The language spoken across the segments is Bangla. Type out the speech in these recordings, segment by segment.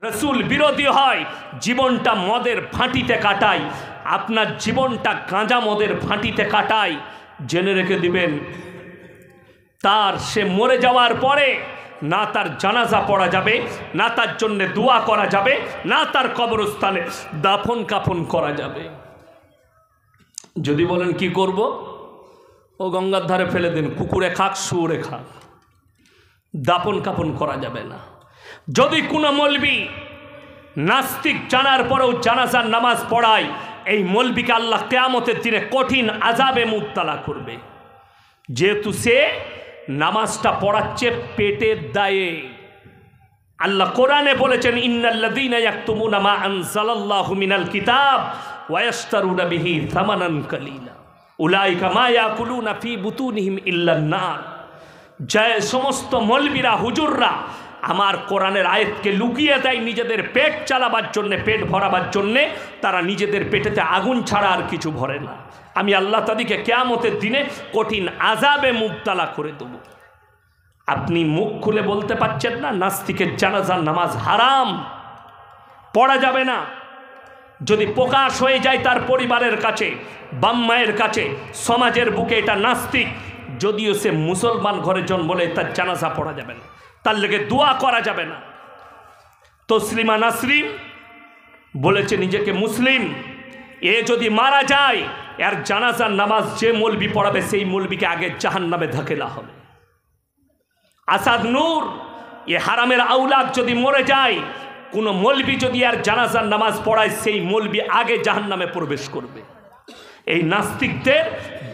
রসুল বিরোধী হয়, জীবনটা মদের ফাঁটিতে কাটায়, আপনার জীবনটা গাঁজা মদের ফাঁটিতে কাটায়, জেনে রেখে দিবেন তার সে মরে যাওয়ার পরে না তার জানাজা পড়া যাবে, না তার জন্য দোয়া করা যাবে, না তার কবরস্থানে দাফন কাফন করা যাবে। যদি বলেন কি করব, ও গঙ্গার ধারে ফেলে দিন, কুকুরে খাক শুয়োরে খাক, দাফন কাফন করা যাবে না। যদি কোনো মৌলবি নাস্তিক জানার পরেও জানাজার নামাজ পড়ায়, এই মৌলবিকে আল্লাহ কিয়ামতের দিনে কঠিন আযাবে মুবতালা করবে, যেহেতু সে নামাজটা পড়াচ্ছে পেটের দায়ে। আল্লাহ কোরআনে বলেছেন, ইন্নাল্লাযীনা ইয়াকতুমুনা মা আনজালাল্লাহু মিনাল কিতাব ওয়া ইয়াশতারুনা বিহি থামানান কালীলা উলাইকা মা ইয়াকুলুনা ফি বুতুনিহিম ইল্লান নার। যে সমস্ত মৌলবিরা হুজুররা আমার কোরআনের আয়াতকে লুকিয়ে দেয় নিজেদের পেট চালাবার জন্যে, পেট ভরাবার জন্যে, তারা নিজেদের পেটেতে আগুন ছাড়া আর কিছু ভরে না। আমি আল্লাহ তাদেরকে কিয়ামতের দিনে কঠিন আযাবে মুবতালা করে দেব। আপনি মুখ খুলে বলতে পারছেন না নাস্তিকের জানাজার নামাজ হারাম, পড়া যাবে না। যদি প্রকাশ হয়ে যায় তার পরিবারের কাছে, বাম্মায়ের কাছে, সমাজের বুকে এটা নাস্তিক, যদিও সে মুসলমান ঘরে জন্ম বলে, তার জানাজা পড়া যাবে না, তার লেগে দোয়া করা যাবে না। তসলিমা নাসরিন বলেছে নিজেকে মুসলিম, এ যদি মারা যায় এর জানাজার নামাজ যে মৌলবি পড়াবে সেই মৌলবিকে আগে জাহান্নামে ধাকেলা হবে। আসাদ নূর এ হারামের আউলাদ যদি মরে যায়, কোনো মৌলবি যদি আর জানাজার নামাজ পড়ায় সেই মৌলবি আগে জাহান্নামে প্রবেশ করবে। এই নাস্তিকদের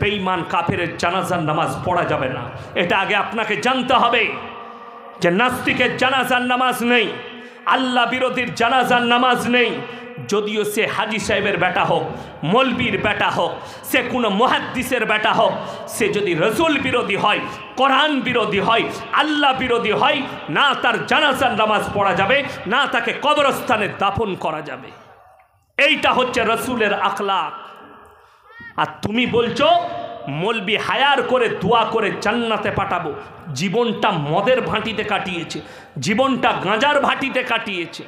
বেঈমান কাফেরের জানাজার নামাজ পড়া যাবে না, এটা আগে আপনাকে জানতে হবে যে নাস্তিকের জানাজার নামাজ নেই, আল্লাহ বিরোধীর জানাজার নামাজ নেই। যদিও সে হাজি সাহেবের বেটা হোক, মৌলবীর বেটা হোক, সে কোনো মুহাদ্দিসের বেটা হোক, সে যদি রসুল বিরোধী হয়, কোরআন বিরোধী হয়, আল্লাহ বিরোধী হয়, না তার জানাজার নামাজ পড়া যাবে, না তাকে কবরস্থানে দাফন করা যাবে। এইটা হচ্ছে রসুলের আখলাক। আর তুমি বলছো মৌলবি হায়ার করে দোয়া করে জান্নাতে পাঠাবো। জীবনটা মদের ভাঁটিতে কাটিয়েছে, জীবনটা গাঁজার ভাঁটিতে কাটিয়েছে।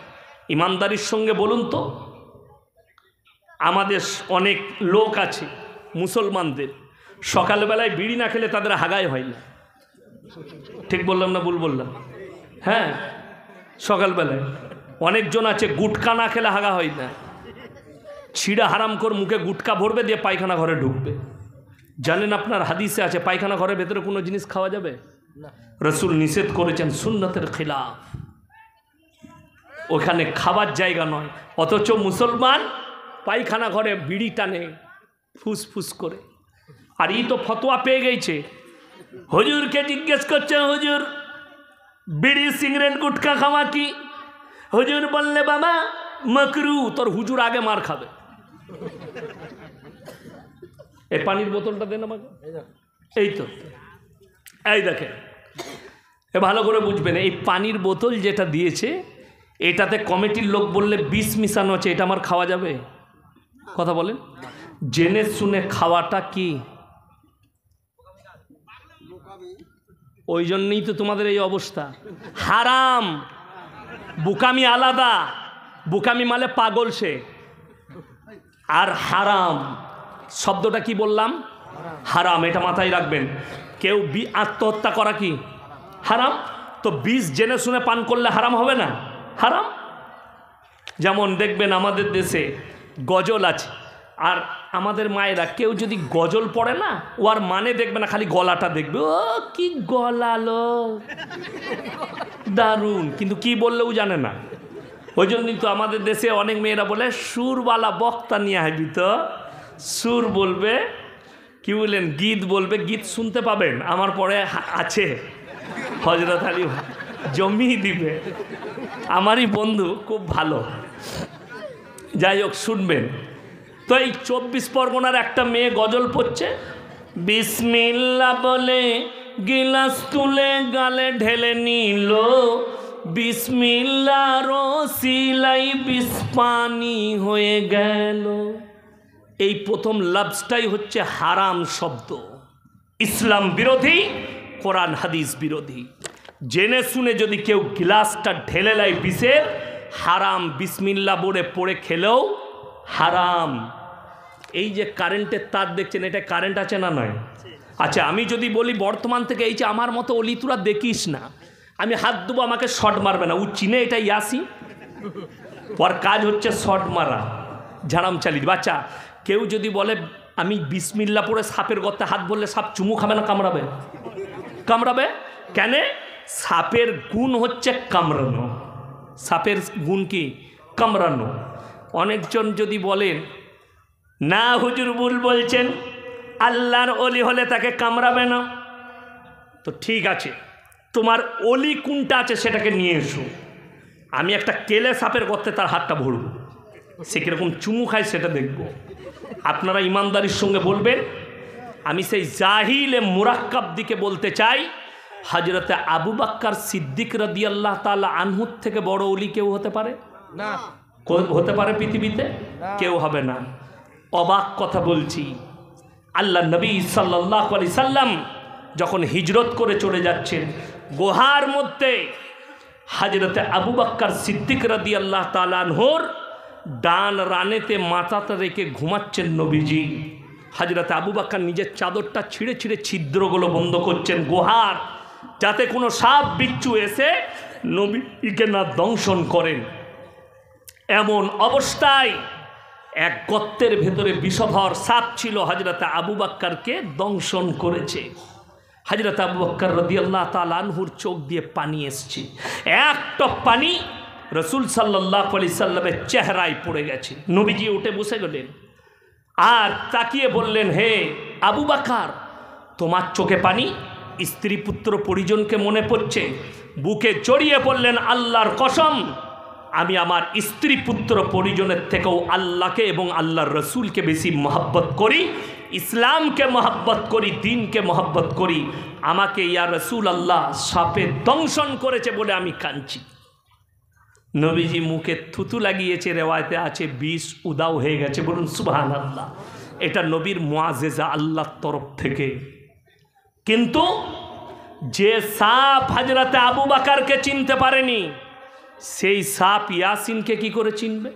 ইমানদারির সঙ্গে বলুন তো, আমাদের অনেক লোক আছে মুসলমানদের সকালবেলায় বিড়ি না খেলে তাদের হাগাই হয় না। ঠিক বললাম না ভুল বললাম? হ্যাঁ, সকালবেলায় অনেকজন আছে গুটকা না খেলে হাগা হয় না। ছিঁড়া হারাম করে মুখে গুটকা ভরবে, দিয়ে পায়খানা ঘরে ঢুকবে। জানেন আপনার হাদিসে আছে পায়খানা ঘরের ভেতরে কোনো জিনিস খাওয়া যাবে? রসুল নিষেধ করেছেন, সুন্নতের খিলাফ, ওখানে খাবার জায়গা নয়। অথচ মুসলমান পায়খানা ঘরে বিড়ি টানে ফুসফুস করে। আর এই তো ফতোয়া পেয়ে গেছে, হুজুরকে জিজ্ঞেস করছে, হুজুর বিড়ি সিগারেট গুটকা খাওয়া কি? হুজুর বললে বাবা মাকরু। তোর হুজুর আগে মার খাবে। এই পানির বোতলটা দেন আমাকে। এই তো, এই দেখেন, এ ভালো করে বুঝবেন, এই পানির বোতল যেটা দিয়েছে এটাতে কমিটির লোক বললে বিষ মিশানো আছে, এটা আমার খাওয়া যাবে? কথা বলেন। জেনে শুনে খাওয়াটা কি? ওই জন্যই তো তোমাদের এই অবস্থা। হারাম, বুকামি আলাদা। বুকামি মানে পাগল সে, আর হারাম শব্দটা কি বললাম? হারাম। এটা মাথায় রাখবেন। কেউ আত্মহত্যা করা কি হারাম? তো বিষ জেনে শুনে পান করলে হারাম হবে না? হারাম। যেমন দেখবেন আমাদের দেশে গজল আছে, আর আমাদের মায়েরা কেউ যদি গজল পড়ে না, ও আর মানে দেখবে না, খালি গলাটা দেখবে, ও কি গলালো, দারুণ, কিন্তু কি বললেও জানে না। ওই জন্যই তো আমাদের দেশে অনেক মেয়েরা বলে সুরওয়ালা বক্তা নিয়ে আসবি, তো সুর বলবে, কি বললেন, গীত বলবে, গীত শুনতে পাবেন। আমার পরে আছে হজরত আলী, জমি দিবে, আমারই বন্ধু, খুব ভালো। যাই হোক, শুনবেন তো। এই 24 পরগনার একটা মেয়ে গজল পড়ছে, বিসমিল্লাহ বলে গিলাস তুলে গালে ঢেলে নিল, বিসমিল্লাহ রসিলাই বিষ পানি হয়ে গেল। এই প্রথম লফজটাই হচ্ছে হারাম শব্দ, ইসলাম বিরোধী, কোরআন হাদিস বিরোধী। জেনে শুনে যদি কেউ গ্লাসটা ঢেলে নেয় বিষের, হারাম, বিসমিল্লাহ বলে পড়ে খেলেও হারাম। এই যে কারেন্টের তার দেখছেন, এটা কারেন্ট আছে না নয়? আচ্ছা, আমি যদি বলি বর্তমান থেকে এই যে আমার মতো অলি তোরা দেখিস না, আমি হাত দেবো, আমাকে শট মারবে না, ও চিনে এটা ইয়াসি, ওর কাজ হচ্ছে শট মারা, ঝাড়াম চালিয়ে বাচ্চা। কেউ যদি বলে আমি বিসমিল্লাহ পড়ে সাপের গর্তে হাত বললে সাপ চুমু খাবে না কামড়াবে? কামড়াবে। কেন? সাপের গুণ হচ্ছে কামড়ানো। সাপের গুণ কি? কামড়ানো। অনেকজন যদি বলেন না হুজুর ভুল বলছেন, আল্লাহর অলি হলে তাকে কামড়াবে না, তো ঠিক আছে, তোমার অলি কোনটা আছে সেটাকে নিয়ে এসো, আমি একটা কেলে সাপের গর্তে তার হাতটা ভরব, সে কীরকম চুমু খায় সেটা দেখব। আপনারা ইমানদারির সঙ্গে বলবেন। আমি সেই জাহিলে মুরাক্কাব দিকে বলতে চাই, হযরতে আবু বকর সিদ্দিক রাদিয়াল্লাহু তাআলা আনহুর থেকে বড় অলি কেউ হতে পারে না? হতে পারে পৃথিবীতে? কেউ হবে না। অবাক কথা বলছি, আল্লাহ নবী সাল্লাল্লাহু আলাইহি সাল্লাম যখন হিজরত করে চলে যাচ্ছেন, গুহার মধ্যে হযরতে আবু বকর সিদ্দিক রাদিয়াল্লাহু তাআলা আনহুর ডান রানেতে মাথাটা রেখে ঘুমাচ্ছেন নবীজি। হযরতে আবু বকর নিজের চাদরটা ছিঁড়ে ছিঁড়ে ছিদ্রগুলো বন্ধ করছেন গুহার, যাতে কোনো সাপ বিচ্ছু এসে নবীকে না দংশন করেন। এমন অবস্থায় এক গর্তের ভেতরে বিষধর সাপ ছিল, হযরতে আবু বকরকে দংশন করেছে। হযরত আবু বকর রাদিয়াল্লাহু তাআলা আনহুর চোখ দিয়ে পানি এসছে, এক টপ পানি রাসূল সাল্লাল্লাহু আলাইহি সাল্লামের চেহারায় পড়ে গেছে। নবীজি উঠে বসে গেলেন আর তাকিয়ে বললেন, হে আবু বকর, তোমার চোখে পানি? স্ত্রী পুত্র পরিজনকে মনে পড়ছে? বুকে জড়িয়ে বললেন, আল্লাহর কসম, আমি আমার স্ত্রী পুত্র পরিজনের থেকেও আল্লাহকে এবং আল্লাহর রসুলকে বেশি মহব্বত করি, ইসলামকে মহব্বত করি, দিনকে মহব্বত করি। আমাকে ইয়া রসুল আল্লাহ সাপে দংশন করেছে বলে আমি কাঁদছি। নবীজি মুখে থুতু লাগিয়েছে, রেওয়ায়তে আছে বিষ উদাও হয়ে গেছে। বলুন সুবহানাল্লাহ। এটা নবীর মুআজিজা আল্লাহর তরফ থেকে। কিন্তু যে সাপ হযরতে আবু বকরকে চিনতে পারেনি, সেই সাপ ইয়াসিনকে কি করে চিনবে?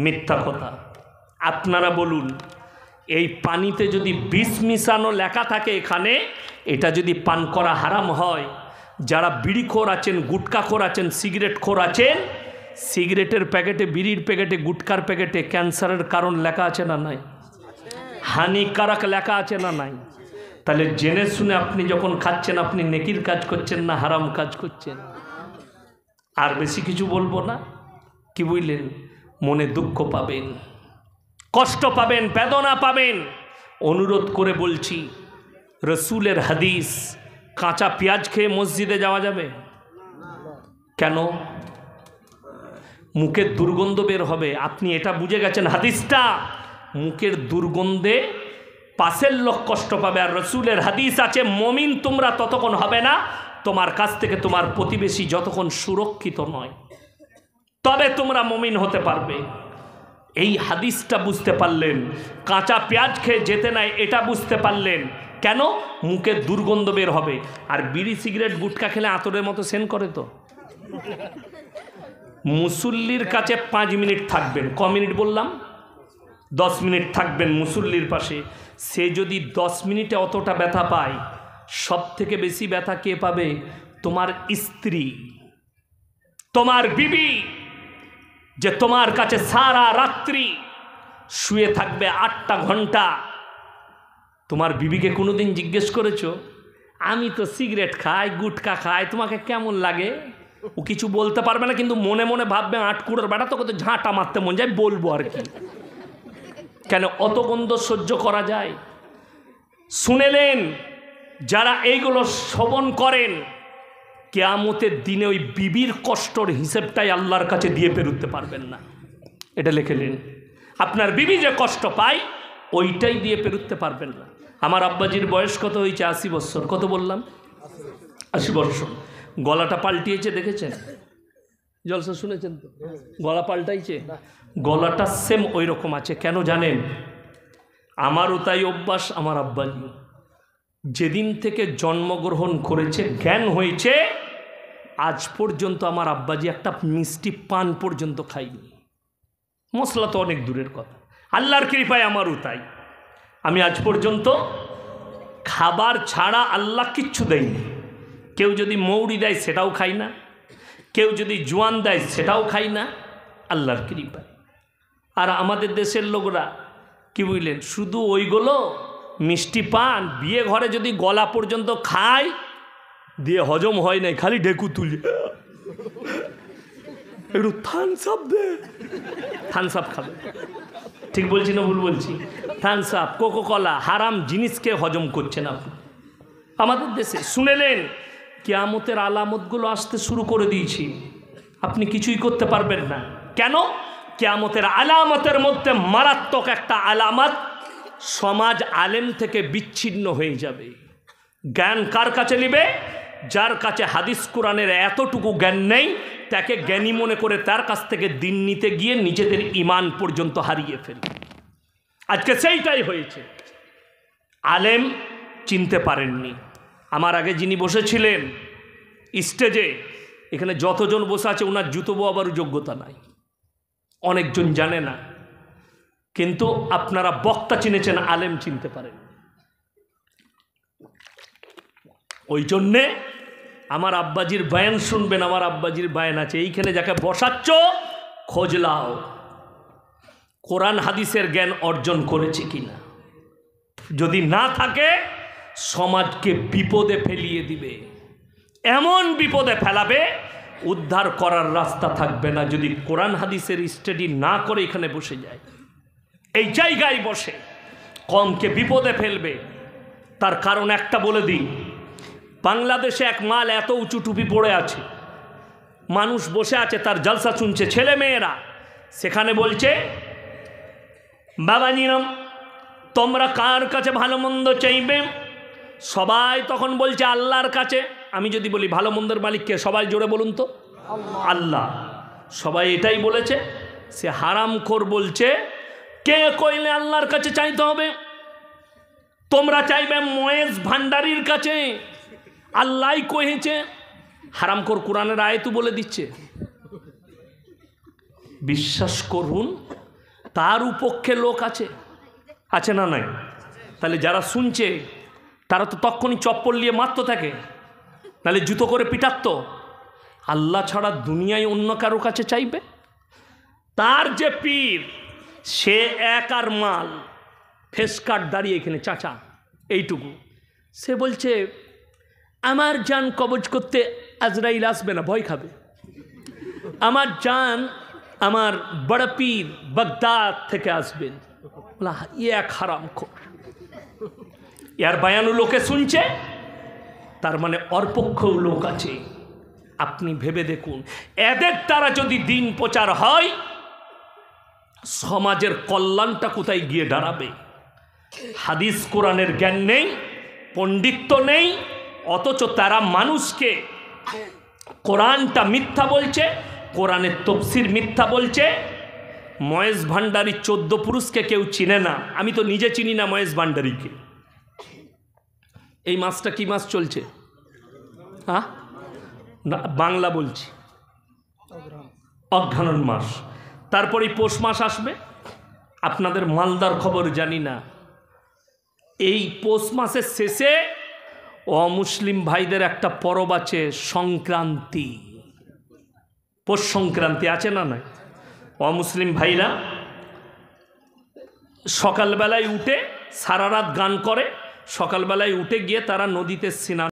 মিথ্যা কথা। আপনারা বলুন, এই পানিতে যদি বিষ মিশানো লেখা থাকে এখানে, এটা যদি পান করা হারাম হয়, যারা বিড়িখোর আছেন, গুটখাখোর আছেন, সিগারেটখোর আছেন, সিগারেটের প্যাকেটে, বিড়ির প্যাকেটে, গুটখার প্যাকেটে ক্যান্সারের কারণ লেখা আছে না নাই? হানিকারক লেখা আছে না নাই? তাহলে জেনে শুনে আপনি যখন খাচ্ছেন, আপনি নেকির কাজ করছেন না হারাম কাজ করছেন? আর বেশি কিছু বলবো না, কি বুঝলেন? মনে দুঃখ পাবেন, কষ্ট পাবেন, বেদনা পাবেন। অনুরোধ করে বলছি, রসুলের হাদিস, কাঁচা পেঁয়াজ খেয়ে মসজিদে যাওয়া যাবে? কেন? মুখের দুর্গন্ধ বের হবে। আপনি এটা বুঝে গেছেন হাদিসটা, মুখের দুর্গন্ধে পাশের লোক কষ্ট পাবে। আর রসুলের হাদিস আছে, মমিন তোমরা ততক্ষণ হবে না তোমার কাছ থেকে তোমার প্রতিবেশী যতক্ষণ সুরক্ষিত নয়, তবে তোমরা মমিন হতে পারবে। এই হাদিসটা বুঝতে পারলেন। কাঁচা পেঁয়াজ খেয়ে যেতে নাই, এটা বুঝতে পারলেন। কেন? মুখের দুর্গন্ধ বের হবে। আর বিড়ি সিগারেট গুটকা খেলে আতরের মতো সেন করে তো। মুসল্লির কাছে 5 মিনিট থাকবেন। ক মিনিট বললাম? 10 মিনিট থাকবেন মুসল্লির পাশে। সে যদি 10 মিনিটে অতটা ব্যথা পায়, সব থেকে বেশি ব্যথা কে পাবে? তোমার স্ত্রী, তোমার বিবি, যে তোমার কাছে সারা রাত্রি শুয়ে থাকবে 8টা ঘন্টা। তোমার বিবিকে কোনোদিন জিজ্ঞেস করেছো, আমি তো সিগারেট খাই, গুটকা খাই, তোমাকে কেমন লাগে? ও কিছু বলতে পারবে না, কিন্তু মনে মনে ভাববে, 8 কুড়োর বেটা, তোকে তো ঝাঁটা মারতে মন যায়, বলবো আর কি। কেন? অত গন্ধ সহ্য করা যায়? শুনেলেন, যারা এইগুলো শ্রবণ করেন, কিয়ামতের দিনে ওই বিবির কষ্টর হিসেবটাই আল্লাহর কাছে দিয়ে পেরোতে পারবেন না। এটা লিখেলেন, আপনার বিবি যে কষ্ট পায়, ওইটাই দিয়ে পেরোতে পারবেন না। আমার আব্বাজির বয়স কত হয়েছে? 80 বছর। কত বললাম? 80 বছর। গলাটা পাল্টিয়েছে, দেখেছেন? জলসা শুনেছেন তো? গলা পাল্টাইছে, গলাটা সেম ওই রকম আছে। কেন জানেন? আমারও তাই অভ্যাস। আমার আব্বাজি যেদিন থেকে জন্মগ্রহণ করেছে, জ্ঞান হয়েছে, আজ পর্যন্ত আমার আব্বাজি একটা মিষ্টি পান পর্যন্ত খাইনি। মশলা তো অনেক দূরের কথা, আল্লাহর কৃপায় আমারও তাই। আমি আজ পর্যন্ত খাবার ছাড়া আল্লাহ কিচ্ছু দেয়নি। কেউ যদি মৌরি দেয় সেটাও খাই না, কেউ যদি জোয়ান দেয় সেটাও খাই না, আল্লাহর কৃপায়। আর আমাদের দেশের লোকরা কি বুঝলেন, শুধু ওইগুলো মিষ্টি পান বিয়ে ঘরে যদি গলা পর্যন্ত খায়, দিয়ে হজম হয় নাই, খালি ঢেকু তুলি, একটু থামস আপ দে, থামস আপ খাবে। ঠিক বলছি না ভুল বলছি? থামস আপ, কোকো কলা, হারাম জিনিসকে হজম করছেন আপনি আমাদের দেশে। শুনেলেন কিয়ামতের আলামতগুলো আসতে শুরু করে দিয়েছি, আপনি কিছুই করতে পারবেন না। কেন? কিয়ামতের আলামতের মধ্যে মারাত্মক একটা আলামত, সমাজ আলেম থেকে বিচ্ছিন্ন হয়ে যাবে। জ্ঞান কার কাছে নিবে? যার কাছে হাদিস কোরআনের এতটুকু জ্ঞান নেই, তাকে জ্ঞানী মনে করে তার কাছ থেকে দিন নিতে গিয়ে নিজেদের ঈমান পর্যন্ত হারিয়ে ফেলবে। আজকে সেইটাই হয়েছে। আলেম চিনতে পারেননি। আমার আগে যিনি বসেছিলেন স্টেজে, এখানে যতজন বসে আছে ওনার জুতো বোয়াবারও যোগ্যতা নাই, অনেকজন জানে না। কিন্তু আপনারা বক্তা চিনেছেন, আলেম চিনতে পারেন। ওই জন্যে আমার আব্বাজির বায়ান শুনবেন। আমার আব্বাজির বায়ান আছে, এইখানে যাকে বসাচ্ছ খোঁজ লাও কোরআন হাদিসের জ্ঞান অর্জন করেছে কিনা। যদি না থাকে সমাজকে বিপদে ফেলিয়ে দিবে, এমন বিপদে ফেলাবে উদ্ধার করার রাস্তা থাকবে না। যদি কোরআন হাদিসের স্টাডি না করে এখানে বসে যায়, এই জায়গায় বসে কমকে বিপদে ফেলবে। তার কারণ একটা বলে দিই, বাংলাদেশে এক মাল এত উঁচু টুপি পড়ে আছে, মানুষ বসে আছে তার জলসা শুনছে, ছেলে মেয়েরা সেখানে বলছে, বাবা নিরম তোমরা কার কাছে ভালো মন্দ চাইবে? সবাই তখন বলছে আল্লাহর কাছে। আমি যদি বলি ভালো মন্দের মালিককে, সবাই জোরে বলুন তো আল্লাহ। সবাই এটাই বলেছে। সে হারামখোর বলছে, কে কইলে আল্লাহর কাছে চাইতে হবে? তোমরা চাইবে ময়েজ ভান্ডারির কাছে, আল্লাহ কহেছে। হারামখোর কোরআনের আয়াতও বলে দিচ্ছে। বিশ্বাস করুন, তার উপক্ষে লোক আছে, আছে না নাই? তাহলে যারা শুনছে তারা তো তখনই চপ্পল নিয়ে মারতে থাকে, তাহলে জুতো করে পিটাত। আল্লাহ ছাড়া দুনিয়ায় অন্য কারো কাছে চাইবে? তার যে পীর, সে এক আর মাল, ফেস কাট দাঁড়িয়ে এখানে চাচা এইটুকু, সে বলছে আমার জান কবজ করতে আজরাইল আসবে না, ভয় খাবে। আমার জান আমার বড় পীর বাগদাদ থেকে আসবেন। এক হারামখোর, ইয়ার বায়ানও লোকে শুনছে, তার মানে অর্পক্ষও লোক আছে। আপনি ভেবে দেখুন, এদের দ্বারা যদি দিন প্রচার হয়, সমাজের কল্যাণটা কোথায় গিয়ে দাঁড়াবে? হাদিস কোরআনের জ্ঞান নেই, পণ্ডিত্য নেই, অথচ তারা মানুষকে কোরআনটা মিথ্যা বলছে, কোরআনের তফসির মিথ্যা বলছে। ময়েজ ভান্ডারী 14 পুরুষকে কেউ চিনে না, আমি তো নিজে চিনি না ময়েজ ভান্ডারীকে। এই মাসটা কি মাস চলছে? হ্যাঁ না, বাংলা বলছি, অঘ্রাণ মাস। তারপরে পৌষ মাস আসবে। আপনাদের মালদার খবর জানি না, এই পৌষ মাসের শেষে অমুসলিম ভাইদের একটা পরব আছে, সংক্রান্তি। পৌষ সংক্রান্তি আছে না নাই? অমুসলিম ভাইরা সকালবেলায় উঠে সারা রাত গান করে, সকালবেলায় উঠে গিয়ে তারা নদীতে স্নান